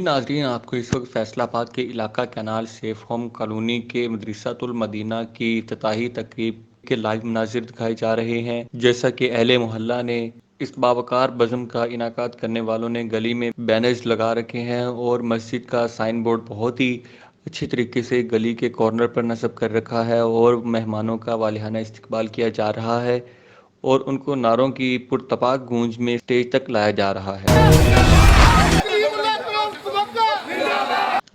नाज़रीन, आपको इस वक्त फैसलाबाद के इलाका कैनाल सेफ होम कॉलोनी के मदरसातुल मदीना की इफ्तिताही तकरीब के लाइव मनाज़िर दिखाए जा रहे हैं। जैसा कि अहले मोहल्ला ने इस बावकार बज़म का इनाकाद करने वालों ने गली में बैनर्स लगा रखे हैं और मस्जिद का साइन बोर्ड बहुत ही अच्छी तरीके से गली के कॉर्नर पर नस्ब कर रखा है और मेहमानों का वालिहाना इस्तकबाल किया जा रहा है और उनको नारों की पुरतपाक गूंज में स्टेज तक लाया जा रहा है।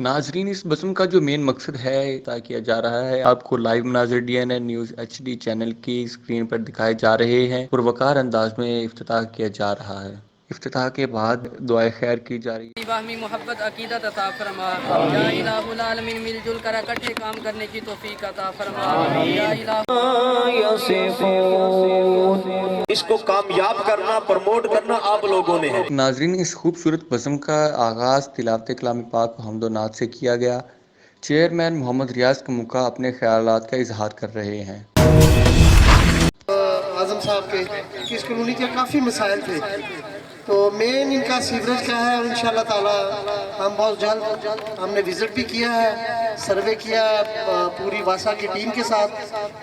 नाजरीन, इस बज़म का जो मेन मकसद है अदा किया जा रहा है, आपको लाइव मनाज़िर DNN न्यूज़ HD चैनल की स्क्रीन पर दिखाए जा रहे हैं। पुरवकार अंदाज में इफ्तिताह किया जा रहा है। इफ्तिताह के बाद दुआए खैर की जा रही है। बाहमी मोहब्बत अकीदत अता फरमा, या इलाहुल आलमीन मिलजुल कर इकट्ठे काम करने की तौफीक अता फरमा, या इसको कामयाब करना, प्रमोट करना आप लोगों ने है। नाजरीन, इस खूबसूरत बज़म का आगाज़ तिलावत कलाम पाक व हम्दो नात से किया गया। चेयरमैन मोहम्मद रियाज कमुका अपने ख्यालात का इजहार कर रहे हैं। आज़म साहब के कि इस कॉलोनी के काफ़ी मसाइल थे, तो मेन इनका सीवरेज का है और इंशाल्लाह ताला हम बहुत जल्द हमने विज़िट भी किया है, सर्वे किया पूरी वासा की टीम के साथ,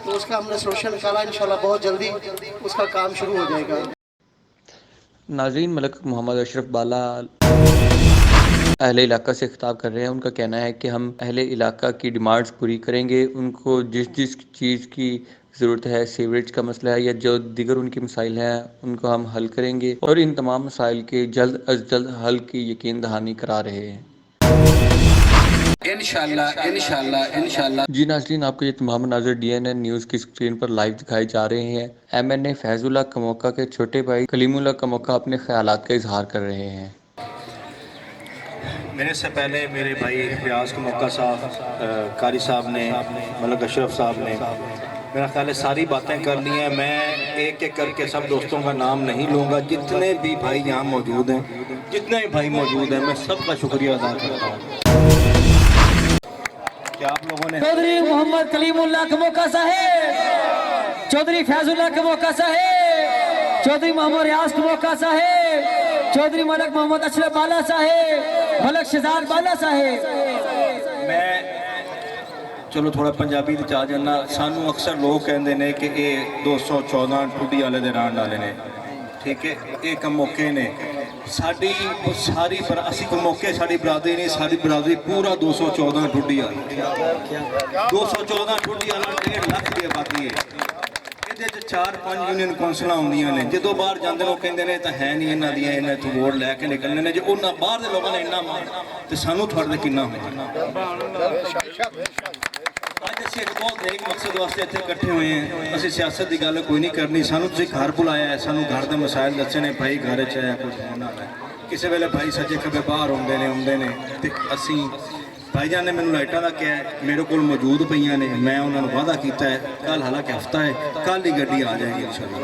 तो उसका हमने सोशल निकाला। इंशाल्लाह बहुत जल्दी उसका काम शुरू हो जाएगा। नाज़रीन, मलक मोहम्मद अशरफ बाला अहले इलाका से खिताब कर रहे हैं। उनका कहना है कि हम अहले इलाका की डिमांड्स पूरी करेंगे। उनको जिस जिस चीज़ की ज़रूरत है, सीवरेज का मसला है या जो दीगर उनके मसाइल हैं, उनको हम हल करेंगे और इन तमाम मसाइल के जल्द अज जल्द हल की यकीन दहानी करा रहे हैं। इंशाल्लाह इंशाल्लाह इंशाल्लाह। जी नाज़रीन, आपको ये तमाम मनाज़िर DNN न्यूज़ की स्क्रीन पर लाइव दिखाए जा रहे हैं। MNA फैज़ुल्लाह कमोका के छोटे भाई कलीमुल्लाह कमोका अपने ख्यालात का इजहार कर रहे हैं। मेरे से पहले मेरे भाई रियाज कमुका साहब, कारी साहब ने, मलक अशरफ साहब ने मेरा ख्याल है सारी बातें कर ली हैं। मैं एक एक करके सब दोस्तों का नाम नहीं लूँगा। जितने भी भाई यहाँ मौजूद हैं, जितने भी भाई मौजूद हैं, मैं सबका शुक्रिया अदा करता हूँ कि आप लोगों ने चौधरी मोहम्मद कलीमुल्लाह कमोका साहेब, चौधरी फैजुल्लाह कमोका साहेब, चौधरी मोहम्मद रियाज कमोका साहेब, चौधरी मलक मोहम्मद अशरफ बाला साहेब, मलक शहजाद बाला साहेब। मैं चलो थोड़ा पंजाबी विच आ जाना। सानू अक्सर लोग कहते हैं कि ये 214 ठुड्डी वाले दे रहने वाले ने, ठीक है, ये कमोके ने। साड़ी सारी पर असी कमोके साड़ी बरादरी नहीं, साड़ी बरादरी पूरा 214 ठुड्डी वाला 214 ठुड्डी वाला 1.5 लाख की आबादी है। ये 4-5 यूनियन कौंसलां आउंदियां ने, जो बाहर जाते लोग कहते हैं तो है नहीं इन्हों दियां, इन्हें इत्थों वोट लैके निकलने ने। जो उन्होंने बाहर के लोगों ने इन्ना मारना तो सानू थोड़े किन्ना होना। अज असीं एक बहुत नेक मकसद वास्ते इत्थे इकट्ठे हुए हैं। असीं सियासत की गल कोई नहीं करनी। सानू तुसीं घर बुलाया है, सानू घर के मसाइल दस्से ने, भाई घर च है कुछ होना है, किसी वेले भाई सज्जे खब्बे बाहर आउंदे ने ते असीं भाईजान ने मैंने लाइटा का क्या है, मेरे को मौजूद पई ने, मैं उन्होंने वादा किया है कल, हालांकि हफ्ता है, कल ही गड्डी आ जाएगी इंशाल्लाह।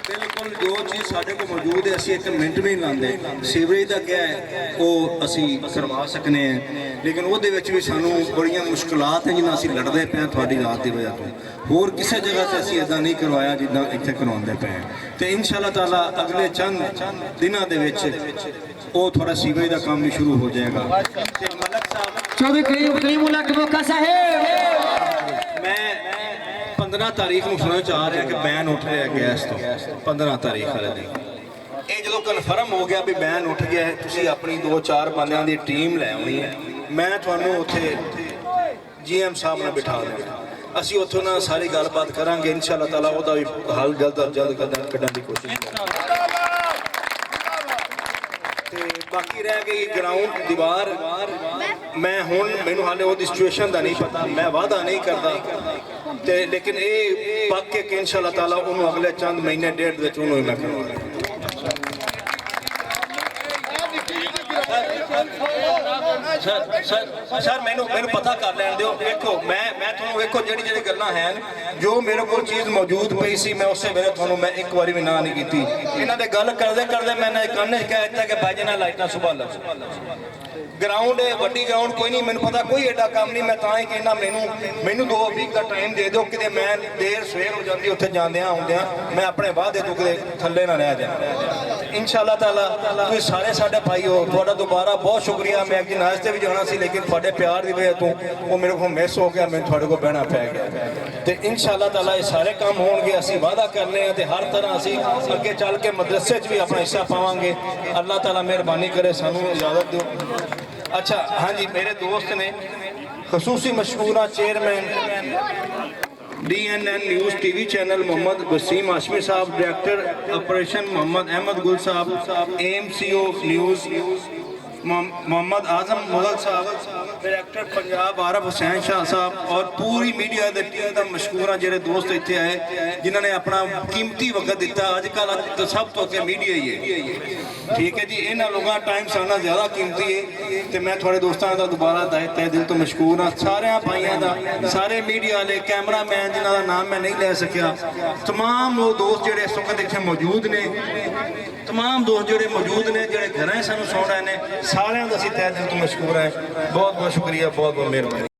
बिल्कुल जो चीज़ साढ़े को मौजूद है असी एक मिनट भी नहीं लाते। सीवरेज का क्या है वो असी करवा सकते हैं, लेकिन वो भी सानू बड़िया मुश्किलात हैं जिन्हें असी लड़ते पे थोड़ी रात की वजह तो। होर किसी जगह से असी इदा नहीं करवाया जिदा इतने करवाते पे हैं। तो इंशाअल्लाह ताला अगले चंद दिनों के वो थोड़ा सीवरेज का काम भी शुरू हो जाएगा। मलक साहब, चौधरी कलीमुल्लाह कमोका साहेब, मैं 15 तारीख को सुनना चाह रहा कि बैन उठ रहा है गैस तो 15 तारीख वाले दिन। ये जो कन्फर्म हो गया भी बैन उठ गया है, तुसी अपनी 2-4 बंदियां की टीम लै आनी है। मैं थोनों उत्थे GM साहब ने बिठा देना, असी उत्थों ना सारी गलबात करांगे इंशाअल्लाह ताला, ओहदा भी हल जल्द अज जल्द कढण की कोशिश करांगे। बाकी रह गई ग्राउंड दीवार, मैं हुण मैनू हाले वो सिचुएशन का नहीं पता, मैं वादा नहीं करता ते, लेकिन ये पक्के कि इंशाअल्लाह ताला उन्होंने अगले चंद महीने 1.5 विच उन्होंने मैं करवा। ਸਰ ਮੈਨੂੰ ਪਤਾ ਕਰ ਲੈਣ ਦਿਓ। ਵੇਖੋ ਮੈਂ ਤੁਹਾਨੂੰ ਵੇਖੋ ਜਿਹੜੀ ਗੱਲਾਂ ਹਨ, ਜੋ ਮੇਰੇ ਕੋਲ ਚੀਜ਼ ਮੌਜੂਦ ਪਈ ਸੀ ਮੈਂ ਉਸੇ ਵੇਲੇ ਤੁਹਾਨੂੰ ਮੈਂ ਇੱਕ ਵਾਰੀ ਵੀ ਨਾ ਨਹੀਂ ਕੀਤੀ। ਇਹਨਾਂ ਦੇ ਗੱਲ ਕਰਦੇ ਮੈਂ ਕੰਨ 'ਚ ਕਹਿ ਦਿੱਤਾ ਕਿ ਬਾਈ ਜਨਾ ਲਾਈਟਾਂ ਸੁਭਾਲ ਲਓ। ਗਰਾਊਂਡ ਹੈ, ਵੱਡੀ ਗਰਾਊਂਡ ਕੋਈ ਨਹੀਂ, ਮੈਨੂੰ ਪਤਾ ਕੋਈ ਐਡਾ ਕੰਮ ਨਹੀਂ। ਮੈਂ ਤਾਂ ਹੀ ਕਹਿੰਦਾ ਮੈਨੂੰ 2 ਵੀਕ ਦਾ ਟਾਈਮ ਦੇ ਦਿਓ, ਕਿਤੇ ਮੈਂ ਦੇਰ ਸਵੇਰ ਹੋ ਜਾਂਦੀ ਉੱਥੇ ਜਾਂਦਿਆਂ ਆਉਂਦਿਆਂ ਮੈਂ ਆਪਣੇ ਵਾਅਦੇ ਤੋਂ ਕਿਤੇ ਥੱਲੇ ਨਾ ਰਹਿ ਜਾਵਾਂ। इंशाअल्लाह ताला ਤੁਸੀਂ ਸਾਰੇ ਸਾਡੇ ਭਾਈ ਹੋ, ਤੁਹਾਡਾ ਦੁਬਾਰਾ ਬਹੁਤ ਸ਼ੁਕਰੀਆ। ਮੈਂ ਇੱਕ ਜਨਾਜ਼ ਤੇ ਵੀ ਜਾਣਾ ਸੀ ਲੇਕਿਨ ਤੁਹਾਡੇ ਪਿਆਰ ਦੀ ਵਜ੍ਹਾ ਤੋਂ ਉਹ ਮੇਰੇ ਕੋਲ ਮਿਸ ਹੋ ਗਿਆ, ਮੈਨੂੰ ਤੁਹਾਡੇ ਕੋਲ ਬਹਿਣਾ ਪੈ ਗਿਆ। ਤੇ इंशाअल्लाह ताला ਇਹ ਸਾਰੇ ਕੰਮ ਹੋਣਗੇ, ਅਸੀਂ ਵਾਅਦਾ ਕਰਨੇ ਆ ਤੇ ਹਰ ਤਰ੍ਹਾਂ ਅਸੀਂ ਅੱਗੇ ਚੱਲ ਕੇ ਮਦਰਸੇ 'ਚ ਵੀ ਆਪਣਾ ਹਿੱਸਾ ਪਾਵਾਂਗੇ। ਅੱਲਾਹ ताला ਮਿਹਰਬਾਨੀ ਕਰੇ, ਸਾਨੂੰ ਇਜਾਜ਼ਤ ਦਿਓ। अच्छा हाँ जी, मेरे दोस्त ने खसूसी मशहूरा chairman DNN news TV channel Mohammad Waseem Hashmi sahab, director operation Mohammad Ahmad Gul sahab, AMCO news Mohammad Azam Mughal sahab, director Punjab Arif Hussain Shah sahab और पूरी मीडिया की टीम का मशहूर है ਜਿਹੜੇ ਦੋਸਤ ਇੱਥੇ ਆਏ ਜਿਨ੍ਹਾਂ ਨੇ ਆਪਣਾ ਕੀਮਤੀ ਵਕਤ ਦਿੱਤਾ। ਅੱਜ ਕੱਲ੍ਹ ਸਭ ਤੋਂ ਅੱਗੇ ਮੀਡੀਆ ਹੀ ਹੈ, ਠੀਕ ਹੈ ਜੀ। ਇਹਨਾਂ ਲੋਕਾਂ ਟਾਈਮ ਸਾਡਾ ਜ਼ਿਆਦਾ ਕੀਮਤੀ ਹੈ ਤੇ ਮੈਂ ਤੁਹਾਡੇ ਦੋਸਤਾਂ ਦਾ ਦੁਬਾਰਾ ਤਹਿ ਦਿਲ ਤੋਂ ਮਸ਼ਕੂਰ ਹਾਂ। ਸਾਰਿਆਂ ਭਾਈਆਂ ਦਾ, ਸਾਰੇ ਮੀਡੀਆ ਵਾਲੇ, ਕੈਮਰਾਮੈਨ ਜਿਨ੍ਹਾਂ ਦਾ ਨਾਮ ਮੈਂ ਨਹੀਂ ਲੈ ਸਕਿਆ, ਤਮਾਮ ਉਹ ਦੋਸਤ ਜਿਹੜੇ ਇਸ ਵਕਤ ਇੱਥੇ ਮੌਜੂਦ ਨੇ, तमाम दोस्त जोड़े मौजूद ने, जोड़े घर सानू सुन रहे हैं, सारे का असीं तहे दिल तो मशकूर है। बहुत बहुत शुक्रिया, बहुत बहुत मेहरबानी।